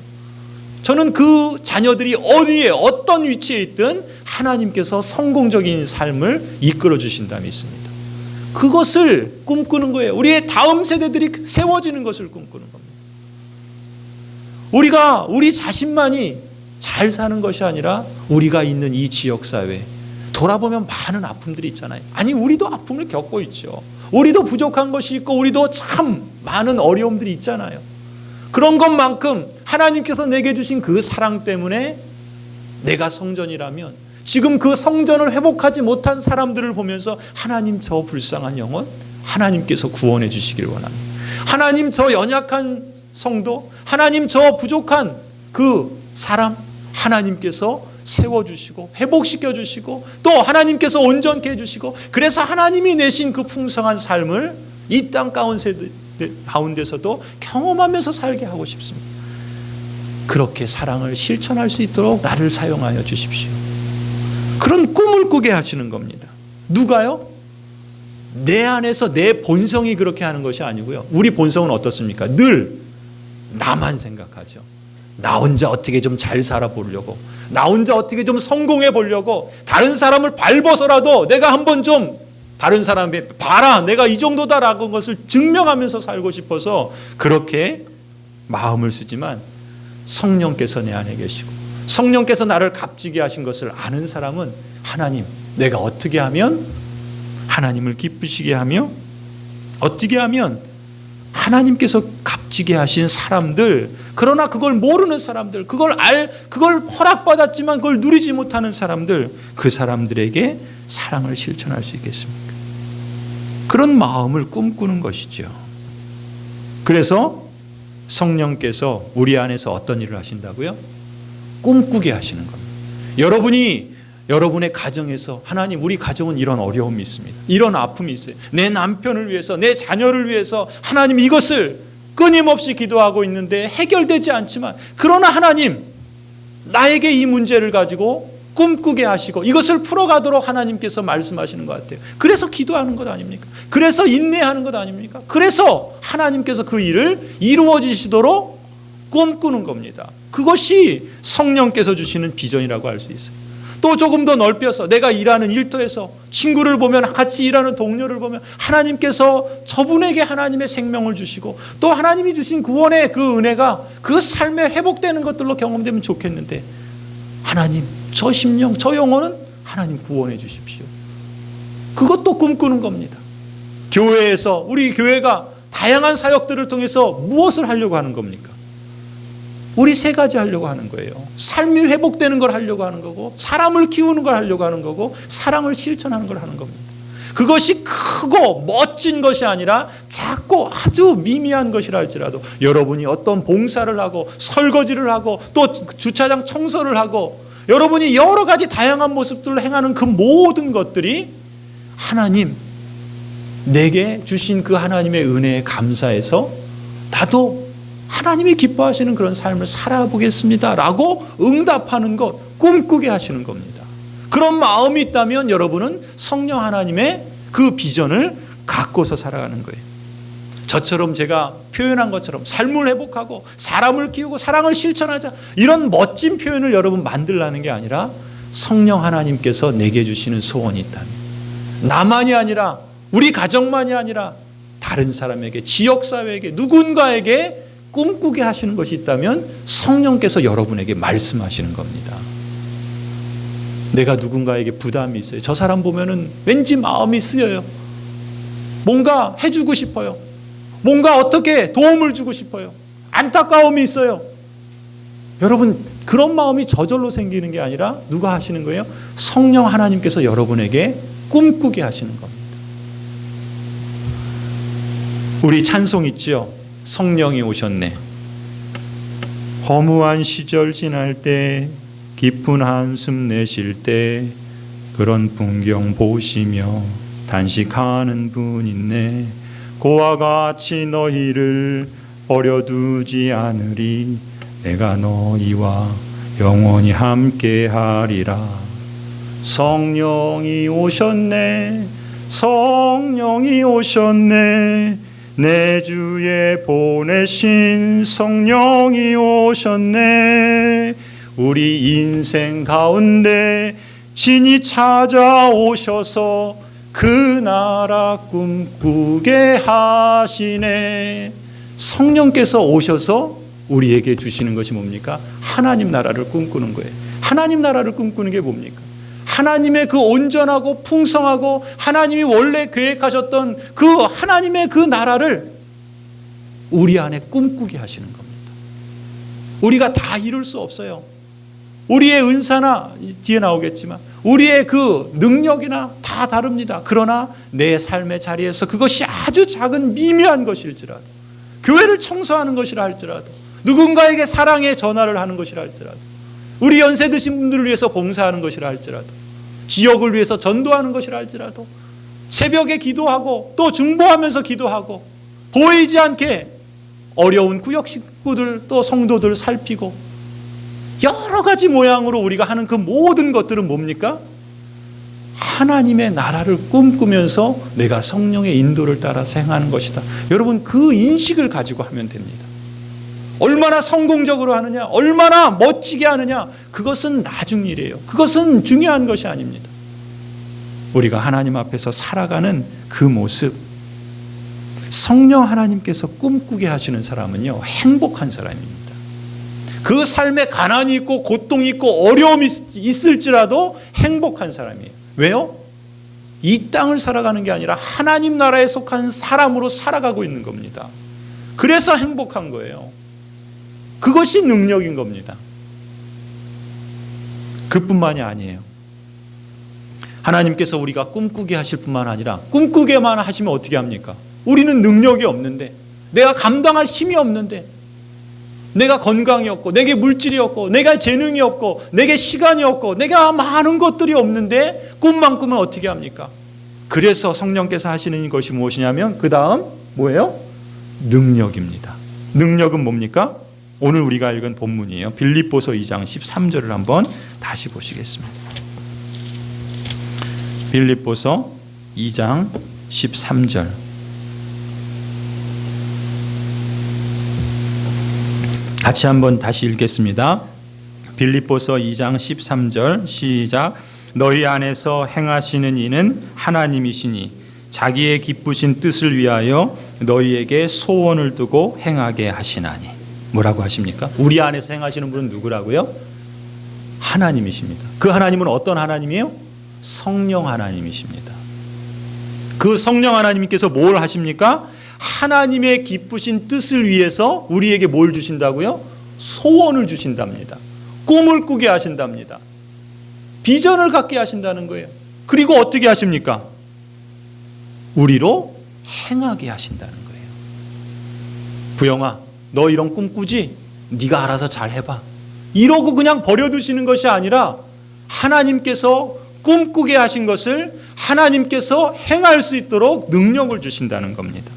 저는 그 자녀들이 어디에 어떤 위치에 있든 하나님께서 성공적인 삶을 이끌어 주신다 믿습니다. 그것을 꿈꾸는 거예요. 우리의 다음 세대들이 세워지는 것을 꿈꾸는 겁니다. 우리 자신만이 잘 사는 것이 아니라 우리가 있는 이 지역사회 돌아보면 많은 아픔들이 있잖아요. 아니, 우리도 아픔을 겪고 있죠. 우리도 부족한 것이 있고 우리도 참 많은 어려움들이 있잖아요. 그런 것만큼 하나님께서 내게 주신 그 사랑 때문에 내가 성전이라면 지금 그 성전을 회복하지 못한 사람들을 보면서 하나님, 저 불쌍한 영혼 하나님께서 구원해 주시길 원합니다. 하나님, 저 연약한 성도, 하나님, 저 부족한 그 사람 하나님께서 세워주시고 회복시켜주시고 또 하나님께서 온전케 해주시고, 그래서 하나님이 내신 그 풍성한 삶을 이 땅 가운데서도 경험하면서 살게 하고 싶습니다. 그렇게 사랑을 실천할 수 있도록 나를 사용하여 주십시오. 그런 꿈을 꾸게 하시는 겁니다. 누가요? 내 안에서 내 본성이 그렇게 하는 것이 아니고요. 우리 본성은 어떻습니까? 늘 나만 생각하죠. 나 혼자 어떻게 좀 잘 살아보려고, 나 혼자 어떻게 좀 성공해 보려고, 다른 사람을 밟아서라도 내가 한번 좀 다른 사람에 봐라, 내가 이 정도다라고 것을 증명하면서 살고 싶어서 그렇게 마음을 쓰지만, 성령께서 내 안에 계시고 성령께서 나를 값지게 하신 것을 아는 사람은 하나님, 내가 어떻게 하면 하나님을 기쁘시게 하며, 어떻게 하면 하나님께서 값지게 하신 사람들, 그러나 그걸 모르는 사람들, 그걸 허락받았지만 그걸 누리지 못하는 사람들, 그 사람들에게 사랑을 실천할 수 있겠습니까? 그런 마음을 꿈꾸는 것이죠. 그래서 성령께서 우리 안에서 어떤 일을 하신다고요? 꿈꾸게 하시는 겁니다. 여러분의 가정에서 하나님, 우리 가정은 이런 어려움이 있습니다. 이런 아픔이 있어요. 내 남편을 위해서, 내 자녀를 위해서 하나님 이것을 끊임없이 기도하고 있는데 해결되지 않지만, 그러나 하나님, 나에게 이 문제를 가지고 꿈꾸게 하시고 이것을 풀어가도록 하나님께서 말씀하시는 것 같아요. 그래서 기도하는 것 아닙니까? 그래서 인내하는 것 아닙니까? 그래서 하나님께서 그 일을 이루어지시도록 꿈꾸는 겁니다. 그것이 성령께서 주시는 비전이라고 할 수 있어요. 또 조금 더 넓혀서 내가 일하는 일터에서 친구를 보면, 같이 일하는 동료를 보면 하나님께서 저분에게 하나님의 생명을 주시고 또 하나님이 주신 구원의 그 은혜가 그 삶에 회복되는 것들로 경험되면 좋겠는데, 하나님, 저 심령, 저 영혼은 하나님 구원해 주십시오. 그것도 꿈꾸는 겁니다. 교회에서, 우리 교회가 다양한 사역들을 통해서 무엇을 하려고 하는 겁니까? 우리 세 가지 하려고 하는 거예요. 삶이 회복되는 걸 하려고 하는 거고, 사람을 키우는 걸 하려고 하는 거고, 사랑을 실천하는 걸 하는 겁니다. 그것이 크고 멋진 것이 아니라 작고 아주 미미한 것이라 할지라도, 여러분이 어떤 봉사를 하고 설거지를 하고 또 주차장 청소를 하고 여러분이 여러 가지 다양한 모습들을 행하는 그 모든 것들이 하나님, 내게 주신 그 하나님의 은혜에 감사해서 나도 하나님이 기뻐하시는 그런 삶을 살아보겠습니다 라고 응답하는 것, 꿈꾸게 하시는 겁니다. 그런 마음이 있다면 여러분은 성령 하나님의 그 비전을 갖고서 살아가는 거예요. 저처럼 제가 표현한 것처럼 삶을 회복하고 사람을 키우고 사랑을 실천하자, 이런 멋진 표현을 여러분 만들라는 게 아니라 성령 하나님께서 내게 주시는 소원이 있다면, 나만이 아니라 우리 가정만이 아니라 다른 사람에게, 지역사회에게, 누군가에게 꿈꾸게 하시는 것이 있다면 성령께서 여러분에게 말씀하시는 겁니다. 내가 누군가에게 부담이 있어요. 저 사람 보면은 왠지 마음이 쓰여요. 뭔가 해주고 싶어요. 뭔가 어떻게 도움을 주고 싶어요. 안타까움이 있어요. 여러분, 그런 마음이 저절로 생기는 게 아니라 누가 하시는 거예요? 성령 하나님께서 여러분에게 꿈꾸게 하시는 겁니다. 우리 찬송 있죠? 성령이 오셨네. 허무한 시절 지날 때, 깊은 한숨 내쉴 때, 그런 풍경 보시며 단식하는 분 있네. 그와 같이 너희를 버려두지 않으리. 내가 너희와 영원히 함께하리라. 성령이 오셨네. 성령이 오셨네. 내 주에 보내신 성령이 오셨네. 우리 인생 가운데 진히 찾아오셔서 그 나라 꿈꾸게 하시네. 성령께서 오셔서 우리에게 주시는 것이 뭡니까? 하나님 나라를 꿈꾸는 거예요. 하나님 나라를 꿈꾸는 게 뭡니까? 하나님의 그 온전하고 풍성하고 하나님이 원래 계획하셨던 그 하나님의 그 나라를 우리 안에 꿈꾸게 하시는 겁니다. 우리가 다 이룰 수 없어요. 우리의 은사나 뒤에 나오겠지만 우리의 그 능력이나 다 다릅니다. 그러나 내 삶의 자리에서 그것이 아주 작은 미미한 것일지라도, 교회를 청소하는 것이라 할지라도, 누군가에게 사랑의 전화를 하는 것이라 할지라도, 우리 연세 드신 분들을 위해서 봉사하는 것이라 할지라도, 지역을 위해서 전도하는 것이라 할지라도, 새벽에 기도하고 또 중보하면서 기도하고, 보이지 않게 어려운 구역 식구들 또 성도들 살피고, 여러 가지 모양으로 우리가 하는 그 모든 것들은 뭡니까? 하나님의 나라를 꿈꾸면서 내가 성령의 인도를 따라 행하는 것이다. 여러분, 그 인식을 가지고 하면 됩니다. 얼마나 성공적으로 하느냐, 얼마나 멋지게 하느냐, 그것은 나중 일이에요. 그것은 중요한 것이 아닙니다. 우리가 하나님 앞에서 살아가는 그 모습, 성령 하나님께서 꿈꾸게 하시는 사람은요, 행복한 사람입니다. 그 삶에 가난이 있고 고통이 있고 어려움이 있을지라도 행복한 사람이에요. 왜요? 이 땅을 살아가는 게 아니라 하나님 나라에 속한 사람으로 살아가고 있는 겁니다. 그래서 행복한 거예요. 그것이 능력인 겁니다. 그뿐만이 아니에요. 하나님께서 우리가 꿈꾸게 하실 뿐만 아니라 꿈꾸게만 하시면 어떻게 합니까? 우리는 능력이 없는데, 내가 감당할 힘이 없는데, 내가 건강이 없고, 내게 물질이 없고, 내가 재능이 없고, 내게 시간이 없고, 내가 많은 것들이 없는데 꿈만 꾸면 어떻게 합니까? 그래서 성령께서 하시는 것이 무엇이냐면 그 다음 뭐예요? 능력입니다. 능력은 뭡니까? 오늘 우리가 읽은 본문이에요. 빌립보서 2장 13절을 한번 다시 보시겠습니다. 빌립보서 2장 13절. 같이 한번 다시 읽겠습니다. 빌립보서 2장 13절 시작. 너희 안에서 행하시는 이는 하나님이시니 자기의 기쁘신 뜻을 위하여 너희에게 소원을 두고 행하게 하시나니. 뭐라고 하십니까? 우리 안에서 행하시는 분은 누구라고요? 하나님이십니다. 그 하나님은 어떤 하나님이에요? 성령 하나님이십니다. 그 성령 하나님께서 뭘 하십니까? 하나님의 기쁘신 뜻을 위해서 우리에게 뭘 주신다고요? 소원을 주신답니다. 꿈을 꾸게 하신답니다. 비전을 갖게 하신다는 거예요. 그리고 어떻게 하십니까? 우리로 행하게 하신다는 거예요. 부영아, 너 이런 꿈 꾸지? 네가 알아서 잘 해봐. 이러고 그냥 버려두시는 것이 아니라 하나님께서 꿈꾸게 하신 것을 하나님께서 행할 수 있도록 능력을 주신다는 겁니다.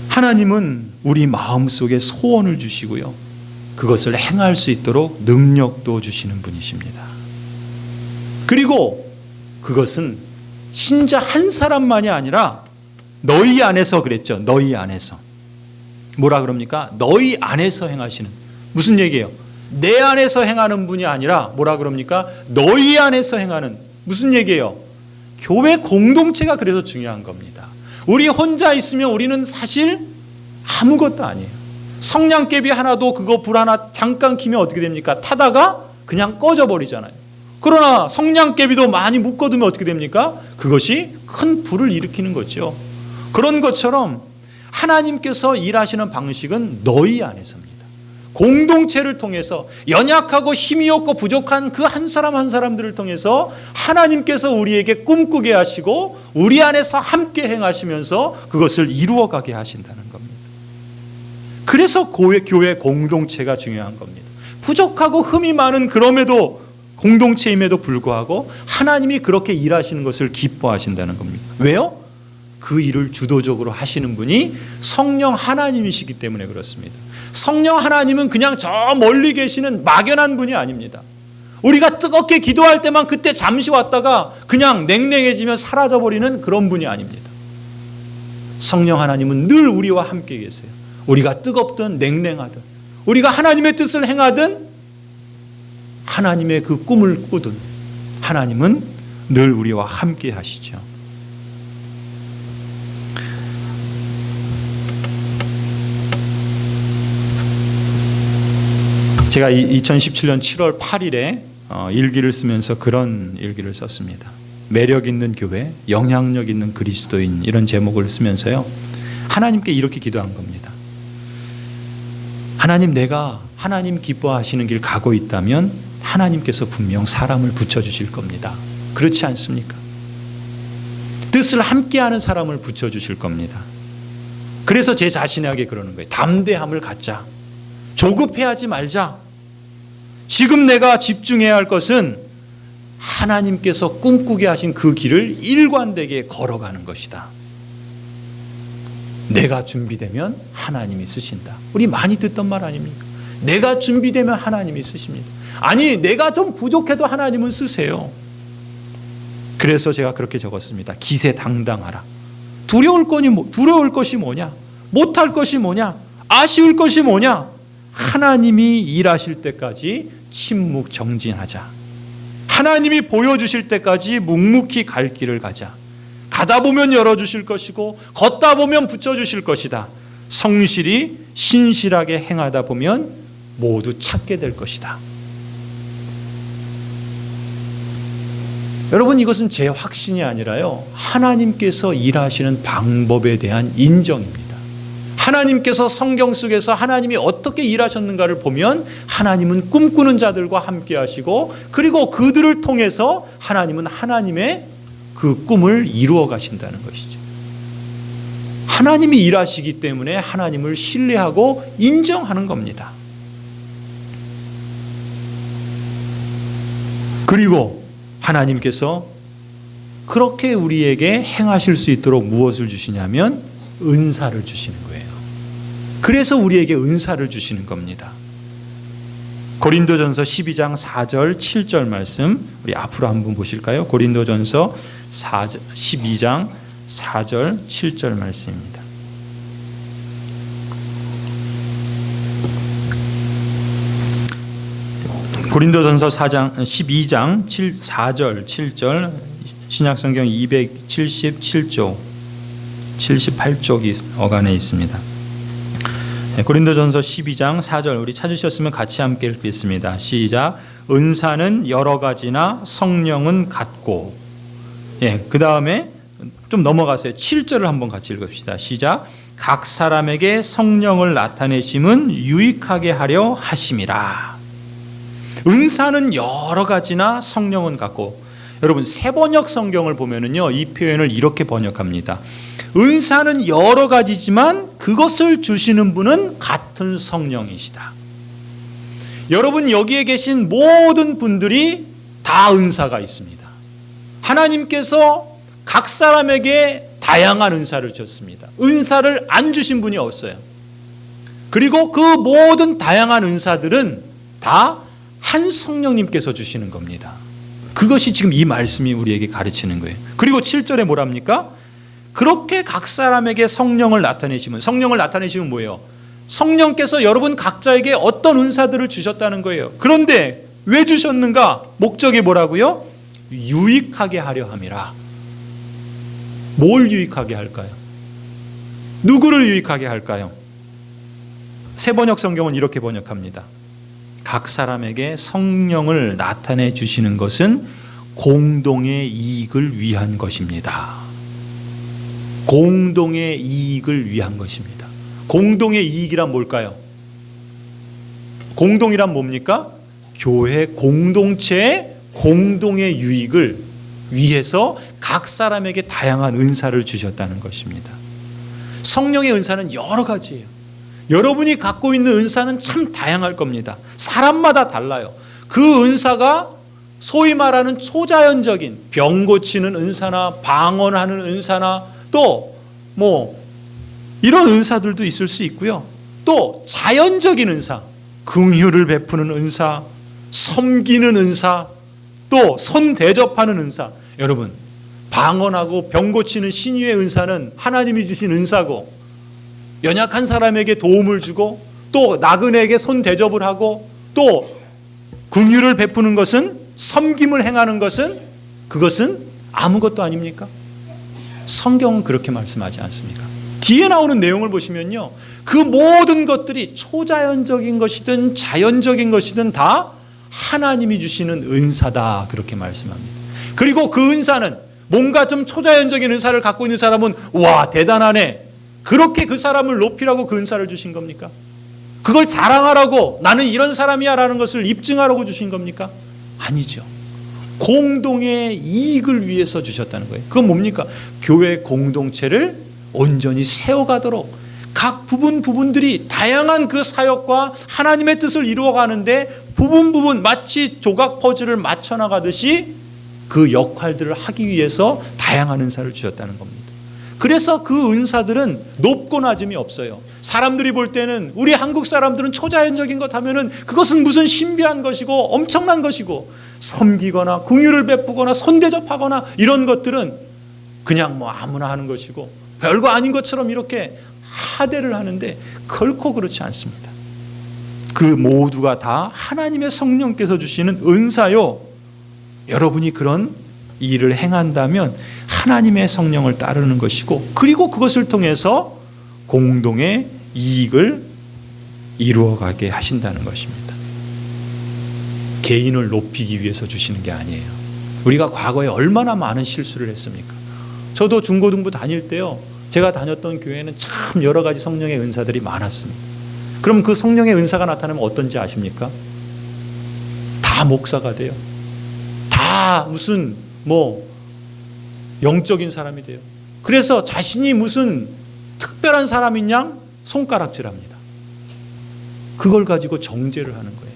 하나님은 우리 마음속에 소원을 주시고요, 그것을 행할 수 있도록 능력도 주시는 분이십니다. 그리고 그것은 신자 한 사람만이 아니라 너희 안에서 그랬죠. 너희 안에서. 뭐라 그럽니까? 너희 안에서 행하시는. 무슨 얘기예요? 내 안에서 행하는 분이 아니라 뭐라 그럽니까? 너희 안에서 행하는. 무슨 얘기예요? 교회 공동체가 그래서 중요한 겁니다. 우리 혼자 있으면 우리는 사실 아무것도 아니에요. 성냥개비 하나도 그거 불 하나 잠깐 키면 어떻게 됩니까? 타다가 그냥 꺼져버리잖아요. 그러나 성냥개비도 많이 묶어두면 어떻게 됩니까? 그것이 큰 불을 일으키는 거죠. 그런 것처럼 하나님께서 일하시는 방식은 너희 안에서입니다. 공동체를 통해서 연약하고 힘이 없고 부족한 그 한 사람 한 사람들을 통해서 하나님께서 우리에게 꿈꾸게 하시고 우리 안에서 함께 행하시면서 그것을 이루어가게 하신다는 겁니다. 그래서 교회 공동체가 중요한 겁니다. 부족하고 흠이 많은 그럼에도 공동체임에도 불구하고 하나님이 그렇게 일하시는 것을 기뻐하신다는 겁니다. 왜요? 그 일을 주도적으로 하시는 분이 성령 하나님이시기 때문에 그렇습니다. 성령 하나님은 그냥 저 멀리 계시는 막연한 분이 아닙니다. 우리가 뜨겁게 기도할 때만 그때 잠시 왔다가 그냥 냉랭해지면 사라져버리는 그런 분이 아닙니다. 성령 하나님은 늘 우리와 함께 계세요. 우리가 뜨겁든 냉랭하든 우리가 하나님의 뜻을 행하든 하나님의 그 꿈을 꾸든 하나님은 늘 우리와 함께 하시죠. 제가 2017년 7월 8일에 일기를 쓰면서 그런 일기를 썼습니다. 매력 있는 교회, 영향력 있는 그리스도인, 이런 제목을 쓰면서요, 하나님께 이렇게 기도한 겁니다. 하나님, 내가 하나님 기뻐하시는 길 가고 있다면 하나님께서 분명 사람을 붙여주실 겁니다. 그렇지 않습니까? 뜻을 함께하는 사람을 붙여주실 겁니다. 그래서 제 자신에게 그러는 거예요. 담대함을 갖자. 조급해하지 말자. 지금 내가 집중해야 할 것은 하나님께서 꿈꾸게 하신 그 길을 일관되게 걸어가는 것이다. 내가 준비되면 하나님이 쓰신다. 우리 많이 듣던 말 아닙니까? 내가 준비되면 하나님이 쓰십니다. 아니, 내가 좀 부족해도 하나님은 쓰세요. 그래서 제가 그렇게 적었습니다. 기세당당하라. 두려울 것이 뭐냐? 못할 것이 뭐냐? 아쉬울 것이 뭐냐? 하나님이 일하실 때까지 침묵 정진하자. 하나님이 보여주실 때까지 묵묵히 갈 길을 가자. 가다 보면 열어주실 것이고 걷다 보면 붙여주실 것이다. 성실히 신실하게 행하다 보면 모두 찾게 될 것이다. 여러분, 이것은 제 확신이 아니라요, 하나님께서 일하시는 방법에 대한 인정입니다. 하나님께서 성경 속에서 하나님이 어떻게 일하셨는가를 보면 하나님은 꿈꾸는 자들과 함께 하시고 그리고 그들을 통해서 하나님은 하나님의 그 꿈을 이루어 가신다는 것이죠. 하나님이 일하시기 때문에 하나님을 신뢰하고 인정하는 겁니다. 그리고 하나님께서 그렇게 우리에게 행하실 수 있도록 무엇을 주시냐면 은사를 주시는 거예요. 그래서 우리에게 은사를 주시는 겁니다. 고린도전서 12장 4절 7절 말씀 우리 앞으로 한번 보실까요? 고린도전서 12장 4절 7절 말씀입니다. 고린도전서 12장 4절 7절 신약성경 277조 78쪽이 어간에 있습니다. 고린도전서 12장 4절 우리 찾으셨으면 같이 함께 읽겠습니다. 시작. 은사는 여러 가지나 성령은 같고, 그 다음에 좀 넘어가세요. 7절을 한번 같이 읽읍시다. 시작. 각 사람에게 성령을 나타내심은 유익하게 하려 하심이라. 은사는 여러 가지나 성령은 같고, 여러분 새번역 성경을 보면은요, 이 표현을 이렇게 번역합니다. 은사는 여러 가지지만 그것을 주시는 분은 같은 성령이시다. 여러분, 여기에 계신 모든 분들이 다 은사가 있습니다. 하나님께서 각 사람에게 다양한 은사를 주셨습니다. 은사를 안 주신 분이 없어요. 그리고 그 모든 다양한 은사들은 다 한 성령님께서 주시는 겁니다. 그것이 지금 이 말씀이 우리에게 가르치는 거예요. 그리고 7절에 뭐랍니까? 그렇게 각 사람에게 성령을 나타내시면 뭐예요? 성령께서 여러분 각자에게 어떤 은사들을 주셨다는 거예요. 그런데 왜 주셨는가? 목적이 뭐라고요? 유익하게 하려 함이라. 뭘 유익하게 할까요? 누구를 유익하게 할까요? 새번역 성경은 이렇게 번역합니다. 각 사람에게 성령을 나타내 주시는 것은 공동의 이익을 위한 것입니다. 공동의 이익을 위한 것입니다. 공동의 이익이란 뭘까요? 공동이란 뭡니까? 교회 공동체의 공동의 유익을 위해서 각 사람에게 다양한 은사를 주셨다는 것입니다. 성령의 은사는 여러 가지예요. 여러분이 갖고 있는 은사는 참 다양할 겁니다. 사람마다 달라요. 그 은사가 소위 말하는 초자연적인 병 고치는 은사나 방언하는 은사나 또 이런 은사들도 있을 수 있고요. 또 자연적인 은사, 긍휼을 베푸는 은사, 섬기는 은사, 또 손 대접하는 은사. 여러분, 방언하고 병 고치는 신유의 은사는 하나님이 주신 은사고, 연약한 사람에게 도움을 주고 또 나그네에게 손 대접을 하고 또 긍휼을 베푸는 것은, 섬김을 행하는 것은, 그것은 아무것도 아닙니까? 성경은 그렇게 말씀하지 않습니까? 뒤에 나오는 내용을 보시면요, 그 모든 것들이 초자연적인 것이든 자연적인 것이든 다 하나님이 주시는 은사다, 그렇게 말씀합니다. 그리고 그 은사는 뭔가 좀 초자연적인 은사를 갖고 있는 사람은 와 대단하네, 그렇게 그 사람을 높이라고 그 은사를 주신 겁니까? 그걸 자랑하라고 나는 이런 사람이야 라는 것을 입증하라고 주신 겁니까? 아니죠. 공동의 이익을 위해서 주셨다는 거예요. 그건 뭡니까? 교회 공동체를 온전히 세워가도록 각 부분들이 다양한 그 사역과 하나님의 뜻을 이루어가는데 부분 마치 조각 퍼즐을 맞춰나가듯이 그 역할들을 하기 위해서 다양한 은사를 주셨다는 겁니다. 그래서 그 은사들은 높고 낮음이 없어요. 사람들이 볼 때는, 우리 한국 사람들은 초자연적인 것 하면은 그것은 무슨 신비한 것이고 엄청난 것이고, 섬기거나 긍휼을 베푸거나 손대접하거나 이런 것들은 그냥 아무나 하는 것이고 별거 아닌 것처럼 이렇게 하대를 하는데 결코 그렇지 않습니다. 그 모두가 다 하나님의 성령께서 주시는 은사요. 여러분이 그런 일을 행한다면 하나님의 성령을 따르는 것이고, 그리고 그것을 통해서 공동의 이익을 이루어가게 하신다는 것입니다. 개인을 높이기 위해서 주시는 게 아니에요. 우리가 과거에 얼마나 많은 실수를 했습니까? 저도 중고등부 다닐 때요, 제가 다녔던 교회는 참 여러 가지 성령의 은사들이 많았습니다. 그럼 그 성령의 은사가 나타나면 어떤지 아십니까? 다 목사가 돼요. 다 무슨 영적인 사람이 돼요. 그래서 자신이 무슨 특별한 사람인 양 손가락질합니다. 그걸 가지고 정죄를 하는 거예요.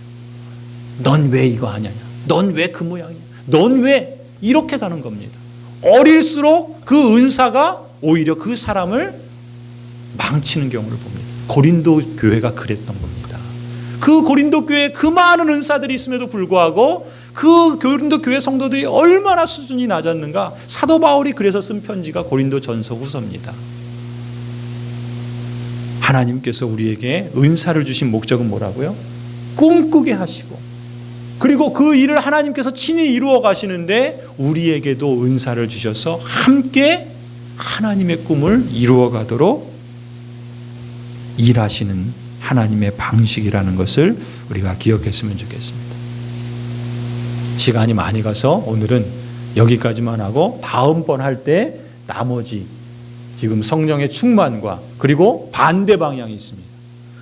넌 왜 이거 하냐냐? 넌 왜 그 모양이냐? 넌 왜 이렇게 가는 겁니다. 어릴수록 그 은사가 오히려 그 사람을 망치는 경우를 봅니다. 고린도 교회가 그랬던 겁니다. 그 고린도 교회에 그 많은 은사들이 있음에도 불구하고 그 고린도 교회 성도들이 얼마나 수준이 낮았는가. 사도 바울이 그래서 쓴 편지가 고린도 전서 후서입니다. 하나님께서 우리에게 은사를 주신 목적은 뭐라고요? 꿈꾸게 하시고, 그리고 그 일을 하나님께서 친히 이루어 가시는데 우리에게도 은사를 주셔서 함께 하나님의 꿈을 이루어 가도록 일하시는 하나님의 방식이라는 것을 우리가 기억했으면 좋겠습니다. 시간이 많이 가서 오늘은 여기까지만 하고, 다음번 할 때 나머지 지금 성령의 충만과 그리고 반대 방향이 있습니다.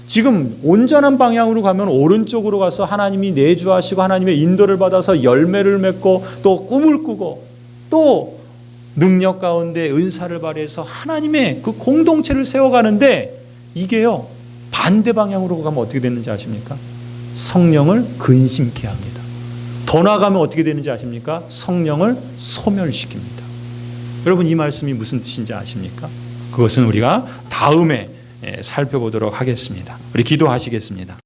지금 온전한 방향으로 가면 오른쪽으로 가서 하나님이 내주하시고 하나님의 인도를 받아서 열매를 맺고 또 꿈을 꾸고 또 능력 가운데 은사를 발휘해서 하나님의 그 공동체를 세워가는데, 이게요 반대 방향으로 가면 어떻게 되는지 아십니까? 성령을 근심케 합니다. 더 나아가면 어떻게 되는지 아십니까? 성령을 소멸시킵니다. 여러분, 이 말씀이 무슨 뜻인지 아십니까? 그것은 우리가 다음에 살펴보도록 하겠습니다. 우리 기도하시겠습니다.